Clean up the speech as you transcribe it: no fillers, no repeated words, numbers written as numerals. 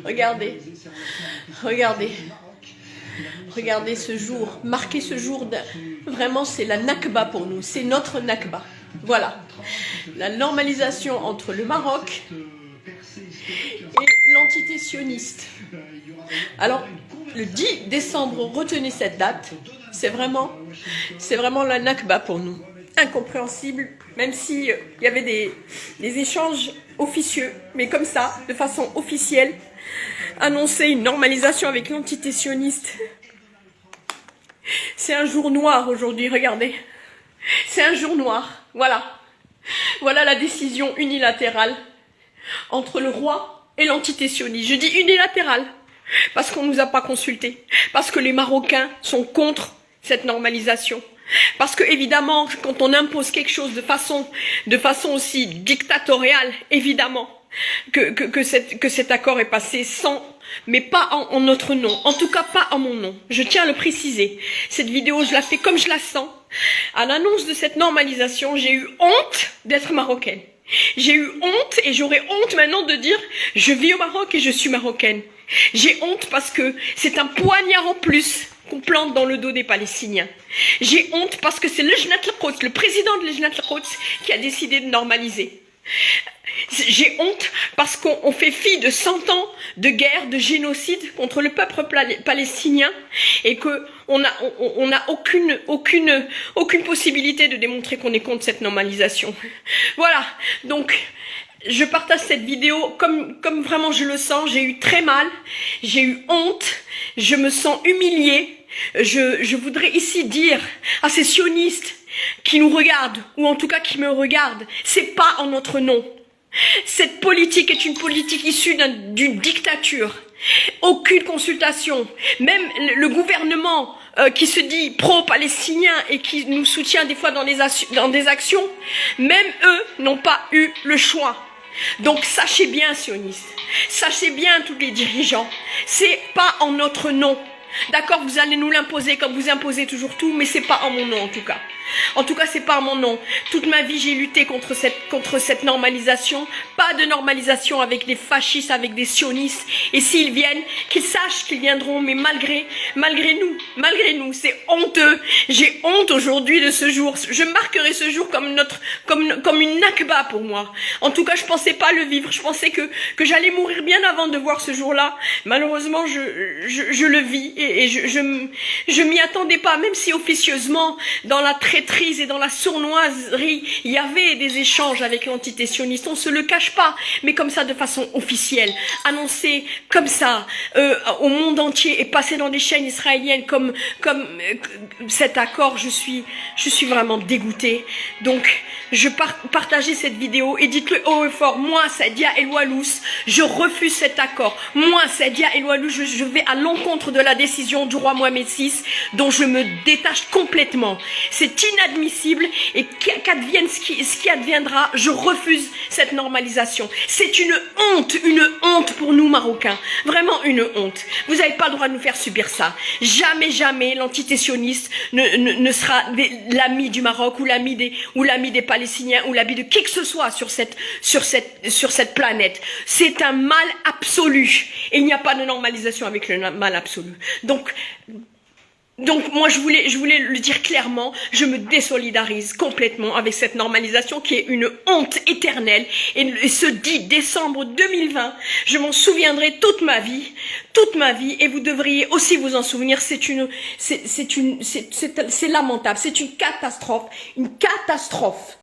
Regardez, regardez, regardez ce jour, marquer ce jour, vraiment c'est la Nakba pour nous, c'est notre Nakba. Voilà, la normalisation entre le Maroc et l'entité sioniste. Alors, le 10 décembre, retenez cette date, c'est vraiment la Nakba pour nous. Incompréhensible, même s'il y avait des échanges officieux, mais comme ça, de façon officielle, annoncer une normalisation avec l'entité sioniste. C'est un jour noir aujourd'hui, regardez. C'est un jour noir, voilà. Voilà la décision unilatérale entre le roi et l'entité sioniste. Je dis unilatérale, parce qu'on ne nous a pas consultés, parce que les Marocains sont contre cette normalisation. Parce que évidemment, quand on impose quelque chose de façon aussi dictatoriale, évidemment, que cet accord est passé sans, mais pas en notre nom, en tout cas pas en mon nom. Je tiens à le préciser. Cette vidéo, je la fais comme je la sens. À l'annonce de cette normalisation, j'ai eu honte d'être marocaine. J'ai eu honte et j'aurais honte maintenant de dire je vis au Maroc et je suis marocaine. J'ai honte parce que c'est un poignard en plus qu'on plante dans le dos des Palestiniens. J'ai honte parce que c'est le président de Lejnat al-Quds qui a décidé de normaliser. J'ai honte parce qu'on fait fi de 100 ans de guerre, de génocide contre le peuple palestinien et qu'on n'a aucune possibilité de démontrer qu'on est contre cette normalisation. Voilà, donc je partage cette vidéo comme vraiment je le sens. J'ai eu très mal, j'ai eu honte, je me sens humiliée. Je voudrais ici dire à ces sionistes qui nous regardent, ou en tout cas qui me regardent, c'est pas en notre nom. Cette politique est une politique issue d'une dictature. Aucune consultation. Même le gouvernement qui se dit pro-palestinien et qui nous soutient des fois dans des actions, même eux n'ont pas eu le choix. Donc sachez bien, sionistes, sachez bien tous les dirigeants, c'est pas en notre nom. D'accord, vous allez nous l'imposer comme vous imposez toujours tout, mais c'est pas en mon nom en tout cas. En tout cas, c'est pas en mon nom. Toute ma vie, j'ai lutté contre cette normalisation. Pas de normalisation avec des fascistes, avec des sionistes. Et s'ils viennent, qu'ils sachent qu'ils viendront, mais malgré nous, c'est honteux. J'ai honte aujourd'hui de ce jour. Je marquerai ce jour comme une nakba pour moi. En tout cas, je pensais pas le vivre. Je pensais que j'allais mourir bien avant de voir ce jour-là. Malheureusement, je le vis et je m'y attendais pas, même si officieusement, dans la traîtrise et dans la sournoiserie, il y avait des échanges avec l'entité sioniste. On se le cache pas, mais comme ça, de façon officielle, annoncé comme ça au monde entier et passé dans des chaînes israéliennes comme cet accord, je suis vraiment dégoûtée. Donc, je partageais cette vidéo et dites-le haut et fort. Moi, Sadia El-Walous, je refuse cet accord. Moi, Sadia El-Walous, je vais à l'encontre de la décision du roi Mohamed VI, dont je me détache complètement. C'est inadmissible et qu'advienne ce qui adviendra, je refuse cette normalisation. C'est une honte pour nous Marocains. Vraiment une honte. Vous n'avez pas le droit de nous faire subir ça. Jamais, jamais l'entité sioniste ne sera l'ami du Maroc ou l'ami des Palestiniens ou l'ami de qui que ce soit sur cette planète. C'est un mal absolu. Et il n'y a pas de normalisation avec le mal absolu. Donc moi je voulais le dire clairement, je me désolidarise complètement avec cette normalisation qui est une honte éternelle et ce 10 décembre 2020, je m'en souviendrai toute ma vie et vous devriez aussi vous en souvenir. C'est lamentable, c'est une catastrophe.